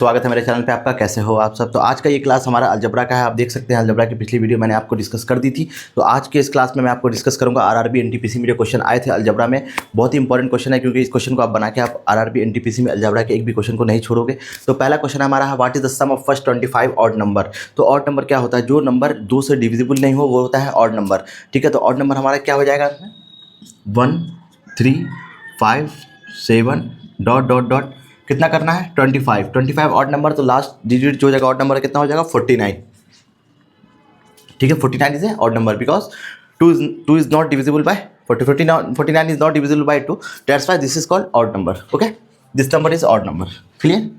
स्वागत है मेरे चैनल पे आपका। कैसे हो आप सब। तो आज का ये क्लास हमारा अलजबरा का है। आप देख सकते हैं अलजबरा की पिछली वीडियो मैंने आपको डिस्कस कर दी थी। तो आज के इस क्लास में मैं आपको डिस्कस करूंगा आरआरबी एनटीपीसी में जो क्वेश्चन आए थे अलजबरा में। बहुत ही इंपॉर्टेंट क्वेश्चन है क्योंकि इस क्वेश्चन को आप बना के आप आरआरबी एनटीपीसी में अलजबरा के एक भी क्वेश्चन को नहीं छोड़ोगे। तो पहला क्वेश्चन हमारा है what is the sum of first 25 odd number. तो ऑड नंबर क्या होता है? जो नंबर 2 से डिविजिबल नहीं हो वो होता है ऑड नंबर। ठीक है, तो ऑड नंबर हमारा क्या हो जाएगा? 1 3 5 7 डॉट डॉट डॉट कितना करना है? 25 ऑड नंबर। तो लास्ट डिजिट जो जगह ऑड नंबर कितना हो जाएगा? 49। ठीक है, 49 is a odd number because 2 is not divisible by 49 is not divisible by 2, that's why this is called odd number. Okay, this number is odd number. Clear?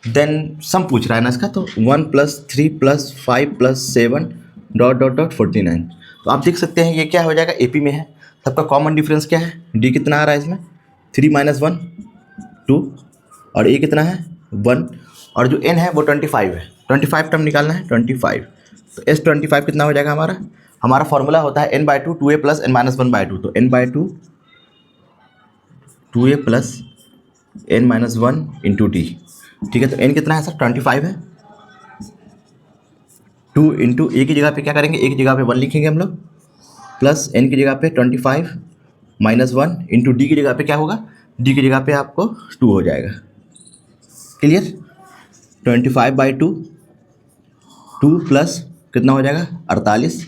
Then sum पूछ रहा है ना इसका, तो 1 + 3 + 5 + 7 डॉट डॉट डॉट 49। तो आप देख सकते हैं ये क्या हो जाएगा? एपी में है। सबका कॉमन डिफरेंस क्या है? डी कितना आ रहा है इसमें? 3 - 1 2, और ए कितना है? 1, और जो एन है वो 25 है। 25 टर्म निकालना है, 25। तो एस 25 कितना हो जाएगा हमारा? हमारा फॉर्मूला होता है n/2 2a + n-1/2। तो n/2 2a + n-1 × d। ठीक है, तो n कितना है सर? 25 है। 2 × a की जगह पे क्या करेंगे? a की जगह पे 1 लिखेंगे हम लोग, प्लस n की जगह पे 25 - 1 × d की जगह पे क्या होगा? d की जगह पे आपको 2 हो जाएगा। क्लियर? 25/2 2 प्लस कितना हो जाएगा? 48।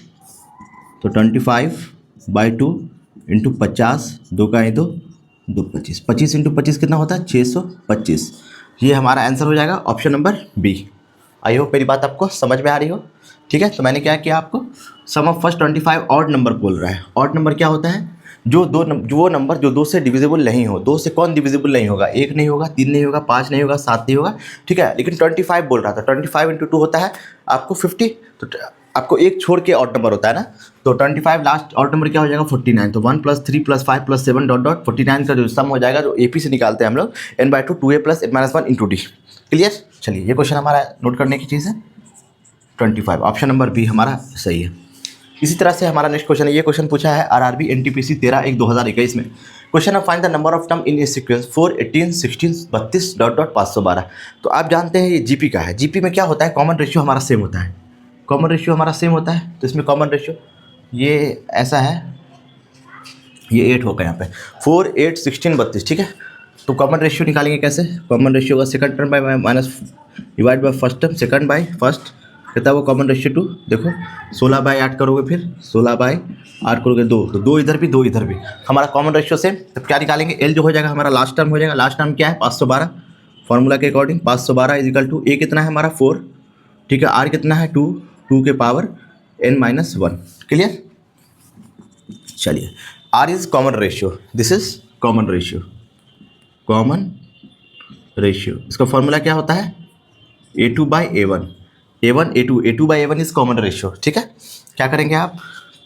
तो 25/2 × 50 2 का 2 2 25 25 × 25 कितना होता है? 625। ये हमारा आंसर हो जाएगा option number B. I hope मेरी बात आपको समझ में आ रही हो। ठीक है, तो मैंने क्या किया आपको? सम ऑफ फर्स्ट 25 ऑड नंबर बोल रहा है। ऑड नंबर क्या होता है? जो वो नंबर जो 2 से डिविजिबल नहीं हो। 2 से कौन डिविजिबल नहीं होगा? 1 नहीं होगा, 3 नहीं होगा, 5 नहीं होगा, 7 नहीं होगा। ठीक है, लेकिन 25 बोल रहा था। 25 × 2 होता है आपको 50। तो आपको एक छोड़ के ऑड नंबर होता है ना। तो 25 लास्ट ऑड नंबर क्या हो जाएगा? 49। तो 1 + 3 + 5 + 7 डॉट डॉट 49 का जो सम हो जाएगा, जो एपी से निकालते हैं हम लोग, n/2 2a + n-1 × d। Clear? चलिए, ये क्वेश्चन हमारा नोट करने की चीज़ है। 25 ऑप्शन नंबर बी हमारा सही है। इसी तरह से हमारा नेक्स्ट क्वेश्चन है। ये क्वेश्चन पूछा है आरआरबी एनटीपीसी 13/1/2021 में। क्वेश्चन है find the number of term in A sequence 4 18 16 32 dot dot 512। तो आप जानते हैं ये जीपी का है। जीपी में क्या होता है? कॉमन रेशियो हमारा सेम होता है। कॉमन रेशियो हमारा सेम होता है। तो इसमें कॉमन रेशियो ये ऐसा है, ये 8 होगा यहाँ पे। 4 8 16 32। ठीक है, तो कॉमन रेशियो निकालेंगे कैसे? कॉमन रेशियो होगा second term by minus divide by first term, second by first कितना वो कॉमन रेशियो 2। देखो 16/8 करोगे, फिर 16/8 करोगे 2, तो 2 इधर भी 2 इधर भी। हमारा कॉमन रेशियो सेम। तब क्या निकालेंगे? एल जो हो जाएगा हमारा लास्ट टर्म हो जाएगा। लास्ट टर्म क्या है? 512। फॉर्मूला के अकॉर्डिंग 512 = ए कितना है हमारा? 4। ठीक है, आर कितना है? 2 2 के पावर n-1। क्लियर? चलिए, R is common ratio, this is common ratio. Common ratio इसका फॉर्मूला क्या होता है? a2/a1। a2/a1 is common ratio. ठीक है, क्या करेंगे आप?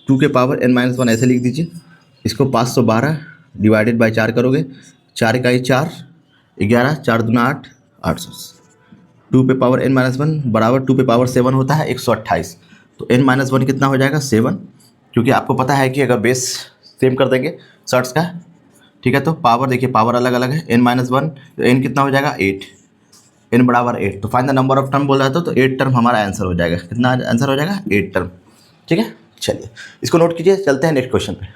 2 के पावर n-1 ऐसे लिख दीजिए। इसको 512 डिवाइडेड बाय 4 करोगे, 4 का 4 11 4 दूना 8 800। 2 पे पावर n-1 बराबर 2 पे पावर 7 होता है 128। तो n-1 कितना हो जाएगा? 7। क्योंकि आपको पता है कि अगर बेस सेम कर देंगे शर्ट्स का, ठीक है, तो पावर देखिए पावर अलग अलग है। n-1 तो n कितना हो जाएगा? 8। n बराबर 8। तो find the number of term बोल रहा था, तो 8 टर्म हमारा आंसर हो जाएगा। कितना आंसर हो जाएगा? 8 टर्म। ठीक है, चलिए इसको नोट कीजिए। चलते हैं नेक्स्ट क्वेश्चन पे।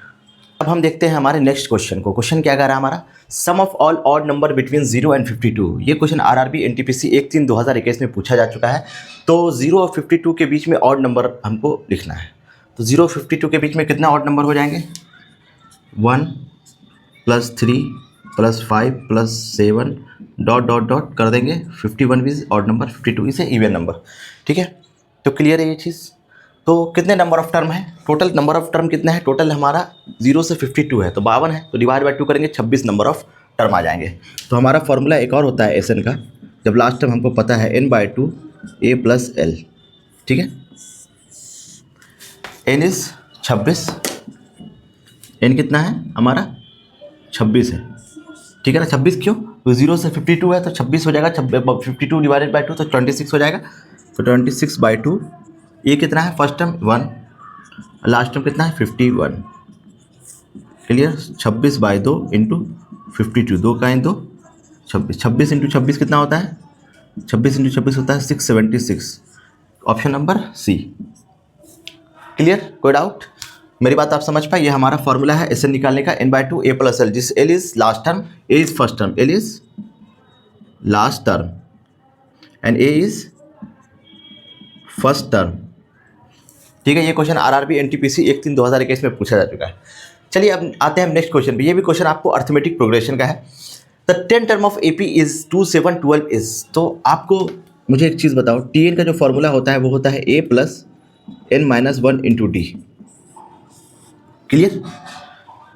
अब हम देखते हैं हमारे नेक्स्ट क्वेश्चन को। क्वेश्चन क्या कह रहा है हमारा? Sum of all odd number between 0 और 52। ये क्वेश्चन आरआरबी एनटीपीसी 1/3/2021 में पूछा जा चुका है। तो 0 और 52 के बीच में ऑड नंबर हमको लिखना है। तो 0 और 52 के बीच में कितना ऑड नंबर हो जाएंगे? 1 + 3 + 5 + 7 डॉट डॉट डॉट कर देंगे। 51 is odd number, 52 is a even number. ठीक है, तो क्लियर है ये चीज़। तो कितने नंबर ऑफ टर्म है? टोटल नंबर ऑफ टर्म कितना है? टोटल हमारा 0 से 52 है, तो 52 है। तो डिवाइड बाय 2 करेंगे, 26 नंबर ऑफ टर्म आ जाएंगे। तो हमारा फॉर्मूला एक और होता है एस एन का, जब लास्ट टर्म हमको पता है n/2 a + l। ठीक है, n इज 26। n कितना है हमारा? 26 है। ठीक है ना, 26 क्यों? तो 0 से 52 है तो 26 हो जाएगा। 52 डिवाइडेड बाय 2 तो 26 हो जाएगा। तो 26/2। ये कितना है? फर्स्ट टर्म 1, लास्ट टर्म कितना है? 51। क्लियर? 26/2 × 52, 2 का 2 26। 26 × 26 कितना होता है? 26 इंटू 26 होता है 676, ऑप्शन नंबर सी। क्लियर, कोई डाउट? मेरी बात आप समझ पाए? ये हमारा फॉर्मूला है एस एन निकालने का, n/2 a प्लस एल, जिस L is last term, A is first term, L is last term and A is first term. ठीक है, ये क्वेश्चन आरआरबी एनटीपीसी 1/3/2021 में पूछा जा चुका है। चलिए अब आते हैं नेक्स्ट क्वेश्चन पे। ये भी क्वेश्चन आपको अर्थमेटिक प्रोग्रेशन का है। The 10 term of AP is 2 7 12 is. तो आपको मुझे एक चीज़ बताओ, टी एन का जो फॉर्मूला होता है वो होता है a plus n minus 1 into d. Clear,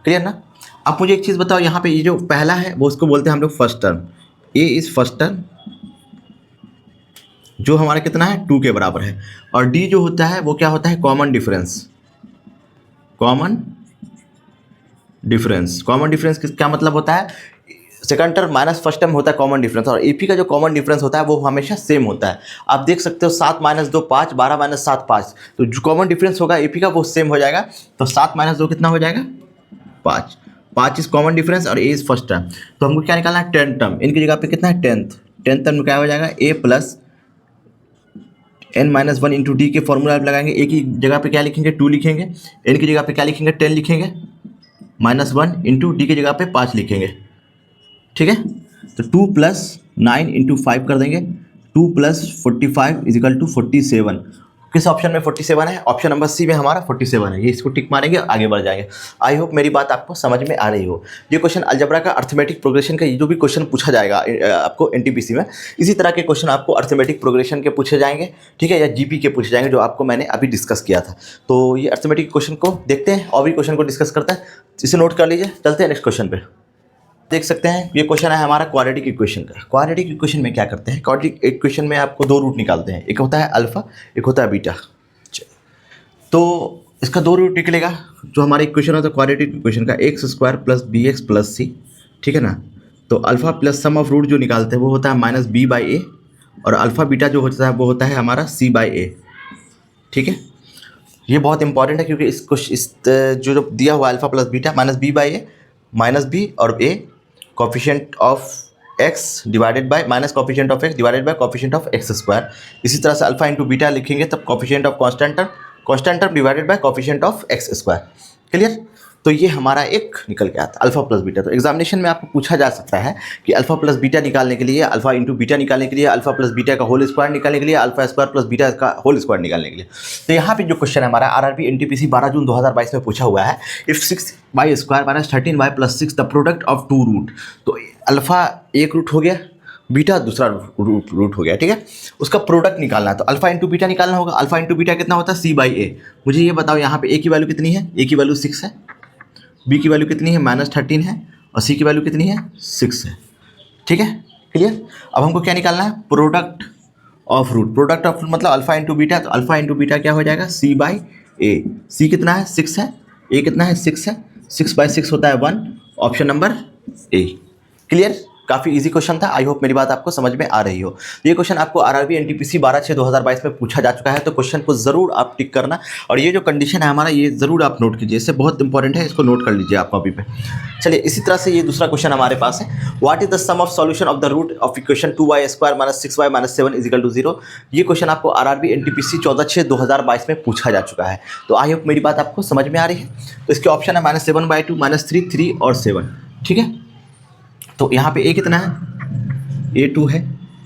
clear ना? अब मुझे एक चीज़ बताओ, यहाँ पे ये जो पहला है वो उसको बोलते हैं हम लोग first term, A is first term जो हमारा कितना है 2 के बराबर है, और डी जो होता है वो क्या होता है common difference. Common difference, common difference क्या मतलब होता है? Second term minus first term होता है कॉमन डिफरेंस, और एपी का जो कॉमन डिफरेंस होता है वो हमेशा सेम होता है। आप देख सकते हो 7 - 2 5, 12 - 7 5, तो जो कॉमन डिफरेंस होगा एपी का वो सेम हो जाएगा। तो 7 - 2 कितना हो जाएगा 5, 5 इज कॉमन डिफरेंस और ए इज फर्स्ट टर्म। तो हमको क्या निकालना है 10 टर्म, इनकी जगह पे कितना है 10th टर्म क्या हो जाएगा ए प्लस n-1 इंटू डी के फॉर्मूला लगाएंगे। ए की जगह पे क्या लिखेंगे 2 लिखेंगे, एन की जगह पे क्या लिखेंगे 10 लिखेंगे, -1 इंटू डी की जगह पे 5 लिखेंगे। ठीक है, तो 2 + 9 इंटू 5 कर देंगे, 2 + 45 = 47। किस ऑप्शन में 47 है? ऑप्शन नंबर सी में हमारा 47 है। ये इसको टिक मारेंगे, आगे बढ़ जाएंगे। आई होप मेरी बात आपको समझ में आ रही हो। ये क्वेश्चन अलजेब्रा का अर्थमेटिक प्रोग्रेशन का जो भी क्वेश्चन पूछा जाएगा आपको एनटीपीसी में, इसी तरह के क्वेश्चन आपको अर्थमेटिक प्रोग्रेशन के पूछे जाएंगे। ठीक है, या जीपी के पूछे जाएंगे, जो आपको मैंने अभी डिस्कस किया था। तो ये अर्थमेटिक क्वेश्चन को देखते हैं और भी क्वेश्चन को डिस्कस करते हैं। इसे नोट कर लीजिए, चलते हैं नेक्स्ट क्वेश्चन पे। देख सकते हैं ये क्वेश्चन है हमारा क्वाड्रेटिक इक्वेशन का। क्वाड्रेटिक इक्वेशन में क्या करते हैं? क्वाड्रेटिक इक्वेशन में आपको 2 रूट निकालते हैं, एक होता है अल्फा, एक होता है बीटा। तो इसका 2 रूट निकलेगा। जो हमारा इक्वेशन होता है क्वाड्रेटिक इक्वेशन का, x² + bx + c। ठीक है ना? तो alpha plus sum of root जो निकालते हैं वो होता है -b/a, और अल्फा बीटा जो होता है वो होता है हमारा c/a। ठीक है, ये बहुत इंपॉर्टेंट है क्योंकि इस जो दिया हुआ alpha plus beta -b/a -b और a coefficient of x divided by minus coefficient of x divided by coefficient of x²। इसी तरह से अल्फा इंटू बीटा लिखेंगे तब coefficient of constant term divided by coefficient of x²। Clear? तो ये हमारा एक निकल के आता है अल्फा प्लस बीटा। तो एग्जामिनेशन में आपको पूछा जा सकता है कि अल्फा प्लस बीटा निकालने के लिए, अल्फा इंटू बीटा निकालने के लिए, अल्फा प्लस बीटा का होल स्क्वायर निकालने के लिए, अल्फा स्क्वायर प्लस बीटा का होल स्क्वायर निकालने के लिए। तो यहाँ पे जो क्वेश्चन है हमारा आरआरबी एनटीपीसी 12 जून 2022 में पूछा हुआ है, if 6y² - 13y + 6 the product of 2 root. तो अल्फा एक रूट हो गया, बीटा दूसरा रूट हो गया। ठीक है, उसका प्रोडक्ट निकालना है। तो अल्फा इंटू बीटा निकालना होगा। अल्फा इंटू बीटा कितना होता है c/a। मुझे ये बताओ यहाँ पे a की वैल्यू कितनी है? a की वैल्यू 6 है, b की वैल्यू कितनी है -13 है, और c की वैल्यू कितनी है 6 है। ठीक है, क्लियर? अब हमको क्या निकालना है? Product of root. Product of root मतलब अल्फा इंटू बीटा। तो अल्फा इंटू बीटा क्या हो जाएगा c/a। c कितना है 6 है, a कितना है 6 है, 6/6 होता है 1, ऑप्शन नंबर ए। क्लियर? काफ़ी इजी क्वेश्चन था। आई होप मेरी बात आपको समझ में आ रही हो। ये क्वेश्चन आपको आरआरबी एनटीपीसी 12/6/2022 में पूछा जा चुका है। तो क्वेश्चन को ज़रूर आप टिक करना, और ये जो कंडीशन है हमारा ये ज़रूर आप नोट कीजिए, इससे बहुत इंपॉर्टेंट है, इसको नोट कर लीजिए आप कॉपी पे। चलिए इसी तरह से ये दूसरा क्वेश्चन हमारे पास है, what is the sum of solution of the root of equation 2y² - 6y - 7 = 0। ये क्वेश्चन आपको आरआरबी एनटीपीसी 14/6/2022 में पूछा जा चुका है। तो आई होप मेरी बात आपको समझ में आ रही है। तो इसके ऑप्शन है -7/2 -3 3 और 7। ठीक है, तो यहाँ पे a कितना है a2 है,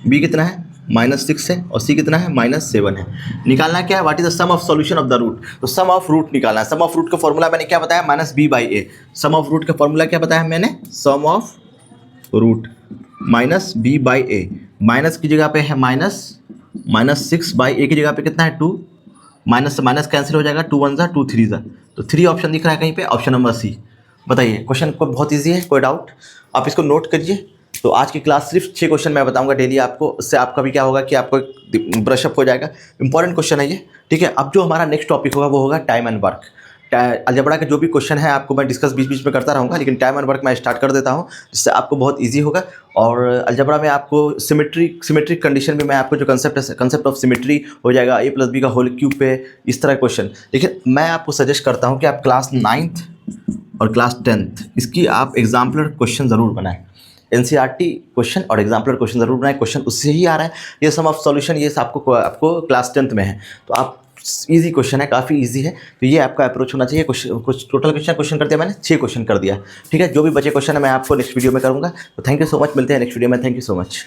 b कितना है -6 है, और c कितना है -7 है। निकालना क्या है? What is the sum of solution of the root. तो सम ऑफ रूट निकालना है। सम ऑफ रूट का फॉर्मूला मैंने क्या बताया? -b/a। सम ऑफ रूट का फॉर्मूला क्या बताया मैंने? सम ऑफ रूट -b/a। माइनस की जगह पे है -6/a की जगह पे कितना है 2, माइनस से माइनस कैंसिल हो जाएगा, 2 1 ज़ा 2 3 ज़ा। तो 3 ऑप्शन दिख रहा है कहीं पे, ऑप्शन नंबर सी। बताइए, क्वेश्चन को बहुत ईजी है, कोई डाउट? आप इसको नोट करिए। तो आज की क्लास सिर्फ 6 क्वेश्चन मैं बताऊंगा डेली आपको। उससे आपका भी क्या होगा कि आपको ब्रशअप हो जाएगा। इंपॉर्टेंट क्वेश्चन है ये। ठीक है, अब जो हमारा नेक्स्ट टॉपिक होगा वो होगा टाइम एंड वर्क। अलजेब्रा के जो भी क्वेश्चन है आपको मैं डिस्कस बीच बीच में करता रहूँगा, लेकिन टाइम एंड वर्क मैं स्टार्ट कर देता हूँ, जिससे आपको बहुत ईजी होगा। और अलजेब्रा में आपको सिमेट्रिक कंडीशन में मैं आपको जो कंसेप्ट ऑफ सिमेट्री हो जाएगा, a + b का होल क्यूब पे, इस तरह क्वेश्चन। लेकिन मैं आपको सजेस्ट करता हूँ कि आप क्लास 9th और क्लास 10th इसकी आप एग्जाम्पलर क्वेश्चन ज़रूर बनाएं। एनसीईआरटी क्वेश्चन और एग्जाम्पलर क्वेश्चन जरूर बनाए, क्वेश्चन उससे ही आ रहा है। ये सम ऑफ सॉल्यूशन ये आपको क्लास 10th में है, तो आप इजी क्वेश्चन है, काफ़ी इजी है, तो ये आपका अप्रोच होना चाहिए। कुछ टोटल क्वेश्चन कर दिया मैंने, 6 क्वेश्चन कर दिया, ठीक है। जो भी बचे क्वेश्चन है मैं आपको नेक्स्ट वीडियो में करूँगा। तो थैंक यू सो मच, मिलते हैं नेक्स्ट वीडियो में। Thank you so much.